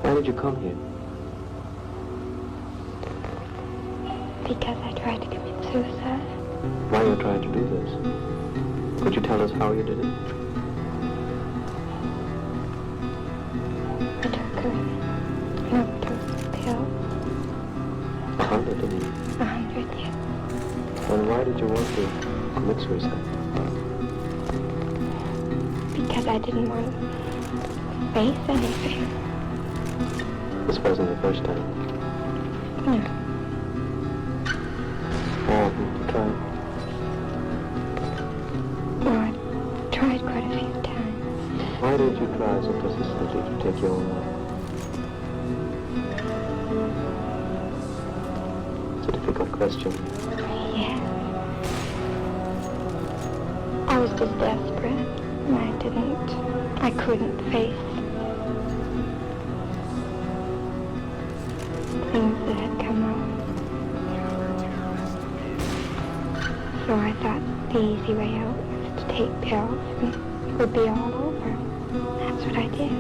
Why did you come here? Because I tried to commit suicide. Why you tried to do this? Could you tell us how you did it? I took an overdose pill. 100, didn't you? 100, yes. And why did you want to commit suicide? Because I didn't want to face anything. This wasn't the first time. No. How often did you try? Well, I tried quite a few times. Why did you try so persistently to take your own life? It's a difficult question. Yes. I was just desperate. And I couldn't face things that had come up. So I thought the easy way out was to take pills and it would be all over. That's what I did.